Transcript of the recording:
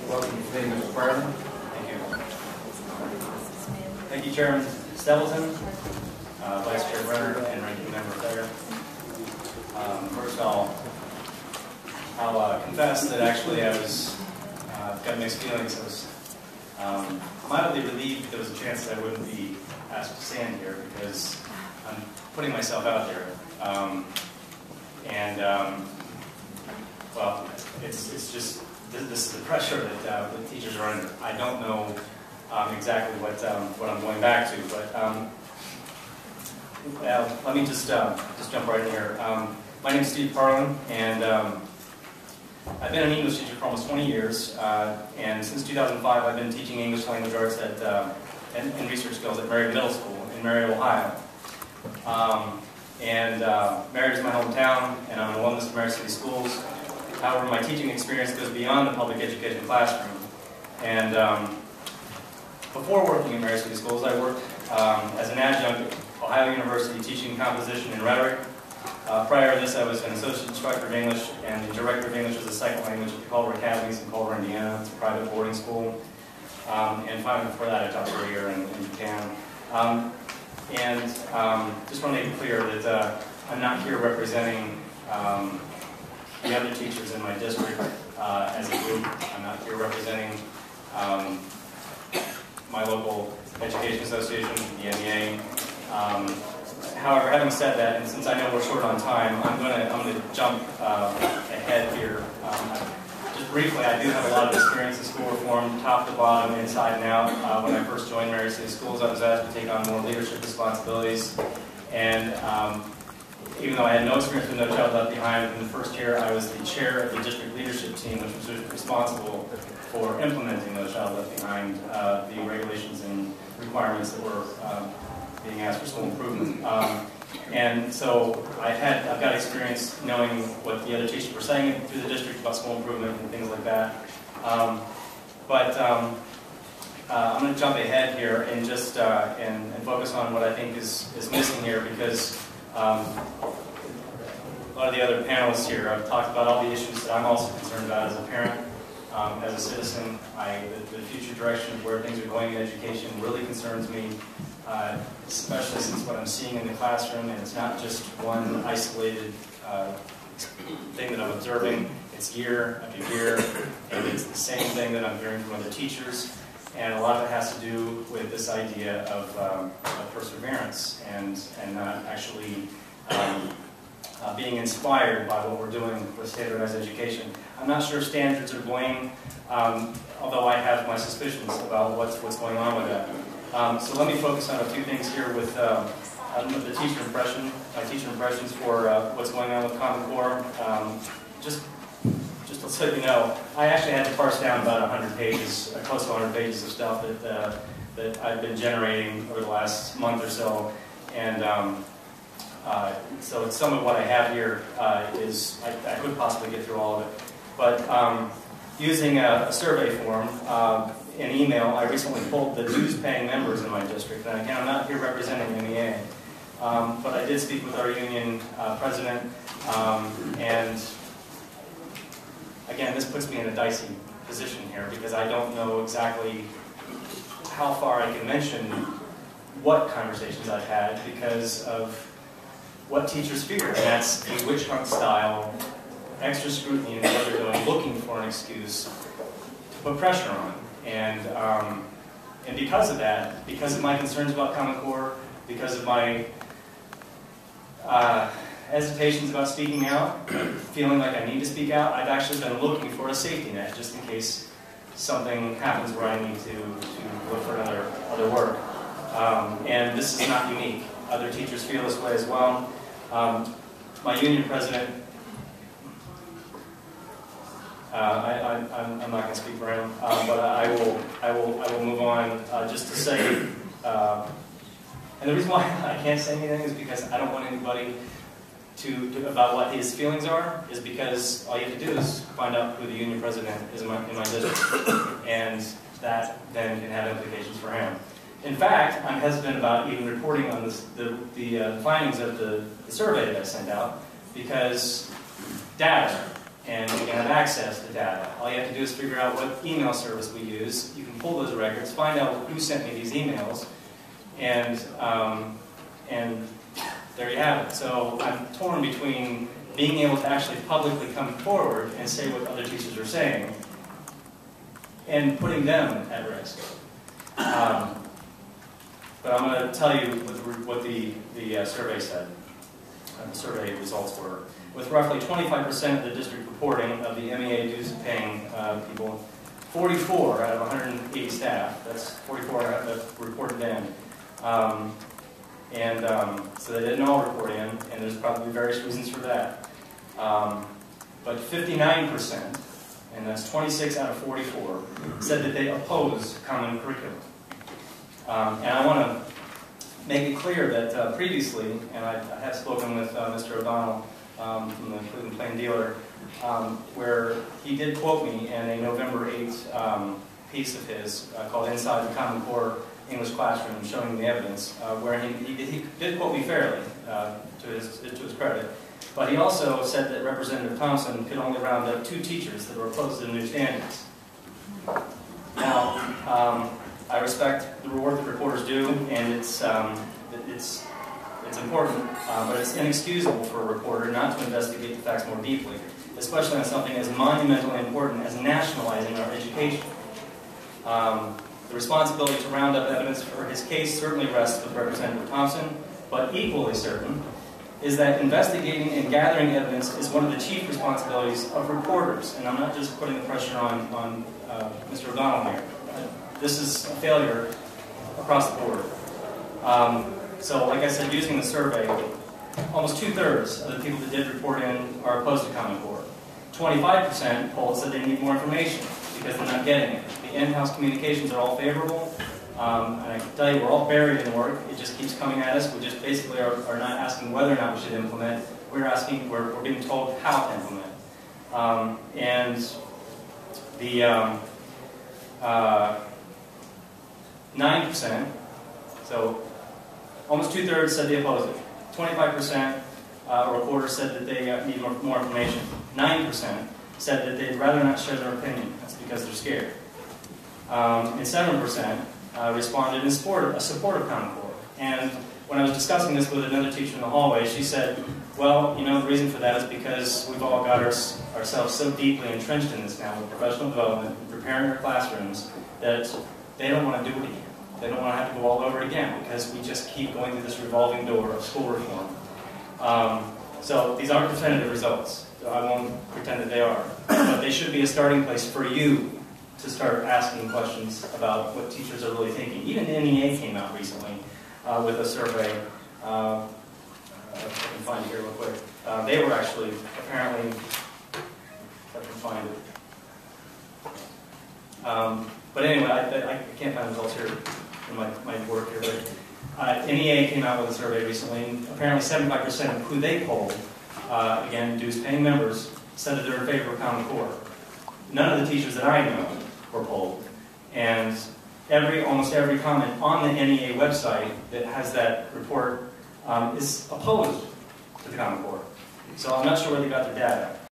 Welcome to the meeting, Mr. President. Thank you. Thank you, Chairman Stapleton, Vice Chair Brenner, and Ranking Member Thayer. First, I'll confess that actually I was got mixed feelings. I was mildly relieved there was a chance that I wouldn't be asked to stand here because I'm putting myself out there. Well, it's just this is the pressure that the teachers are under. I don't know exactly what I'm going back to, but let me just jump right in here. My name is Steve Parlin, and I've been an English teacher for almost 20 years, and since 2005 I've been teaching English language arts and research skills at Marietta Middle School in Marietta, Ohio. Marietta is my hometown, and I'm an alumnus of Marietta City Schools. However, my teaching experience goes beyond the public education classroom. And before working at Marietta City Schools, I worked as an adjunct at Ohio University teaching composition and rhetoric. Prior to this, I was an associate instructor of English and the director of English as a second language at the Culver Academies in Culver, Indiana. It's a private boarding school. And finally, before that, I taught for a year in Japan. Just want to make it clear that I'm not here representing the other teachers in my district as a group. I'm not here representing my local education association, the NEA. However, having said that, and since I know we're short on time, I'm going to jump ahead here. Just briefly, I do have a lot of experience in school reform, top to bottom, inside and out. When I first joined Marietta City Schools, I was asked to take on more leadership responsibilities. And even though I had no experience with No Child Left Behind, in the first year I was the chair of the district leadership team, which was responsible for implementing No Child Left Behind, the regulations and requirements that were being asked for school improvement. And so I've got experience knowing what the other teachers were saying through the district about school improvement and things like that. I'm going to jump ahead here and just and focus on what I think is missing here, because a lot of the other panelists here have talked about all the issues that I'm also concerned about as a parent, as a citizen. The future direction of where things are going in education really concerns me, especially since what I'm seeing in the classroom, and it's not just one isolated thing that I'm observing. It's year after year, and it's the same thing that I'm hearing from other teachers. And a lot of it has to do with this idea of perseverance and not actually being inspired by what we're doing with standardized education. I'm not sure standards are blame, although I have my suspicions about what's going on with that. So let me focus on a few things here with the teacher impression, my teacher impressions for what's going on with Common Core. Just so you know, I actually had to parse down about 100 pages, close to 100 pages of stuff that I've been generating over the last month or so, and so some of what I have here is I could possibly get through all of it, but using a survey form, an email, I recently pulled the dues-paying members in my district, and again, I'm not here representing MEA, but I did speak with our union president, and again, this puts me in a dicey position here because I don't know exactly how far I can mention what conversations I've had because of what teachers fear, and that's a witch hunt style, extra scrutiny in what they're doing, looking for an excuse to put pressure on. And because of that, because of my concerns about Common Core, because of my hesitations about speaking out, feeling like I need to speak out, I've actually been looking for a safety net just in case something happens where I need to look for other work. And this is not unique. Other teachers feel this way as well. My union president, I'm not going to speak for him, but I will move on just to say, and the reason why I can't say anything is because I don't want anybody about what his feelings are, is because all you have to do is find out who the union president is in my district, and that then can have implications for him. In fact, I'm hesitant about even reporting on the findings of the survey that I sent out, because data and you can have access to data. All you have to do is figure out what email service we use. You can pull those records, find out who sent me these emails, and there you have it. So I'm torn between being able to actually publicly come forward and say what other teachers are saying, and putting them at risk. But I'm going to tell you what the survey said. The survey results were. With roughly 25% of the district reporting of the MEA dues paying people, 44 out of 180 staff, that's 44 that reported in. So they didn't all report in, and there's probably various reasons for that. But 59%, and that's 26 out of 44, said that they oppose common curriculum. And I want to make it clear that previously, and I have spoken with Mr. O'Donnell from the Cleveland Plain Dealer, where he did quote me in a November 8th piece of his called Inside the Common Core English Classroom, showing the evidence, where he did quote me fairly, to his credit. But he also said that Representative Thompson could only round up 2 teachers that were opposed to the new standards. Now, I respect the work that reporters do, and it's important, but it's inexcusable for a reporter not to investigate the facts more deeply, especially on something as monumentally important as nationalizing our education. The responsibility to round up evidence for his case certainly rests with Representative Thompson, but equally certain is that investigating and gathering evidence is one of the chief responsibilities of reporters. And I'm not just putting the pressure on Mr. O'Donnell here. This is a failure across the board. So, like I said, using the survey, almost 2/3 of the people that did report in are opposed to Common Core. 25% polled said they need more information because they're not getting it. The in-house communications are all favorable. And I can tell you, we're all buried in work. It just keeps coming at us. We just basically are not asking whether or not we should implement. We're being told how to implement. And the 9%, so almost 2/3 said they oppose it. 25%, or a quarter, said that they need more information. 9% said that they'd rather not share their opinion. That's because they're scared. And 7% responded in support of Common Core. And when I was discussing this with another teacher in the hallway, she said, well, you know, the reason for that is because we've all got ourselves so deeply entrenched in this now with professional development, preparing our classrooms, that they don't want to do it again. They don't want to have to go all over it again because we just keep going through this revolving door of school reform. So these aren't definitive results. So I won't pretend that they are. But they should be a starting place for you to start asking questions about what teachers are really thinking. Even the NEA came out recently with a survey. If I can find it here real quick. They were actually, apparently, if I can find it. But anyway, I can't find the results here in my work here, but NEA came out with a survey recently, and apparently 75% of who they polled, again, dues-paying members, said that they're in favor of Common Core. None of the teachers that I know were polled, and almost every comment on the NEA website that has that report is opposed to the Common Core. So I'm not sure where they got their data.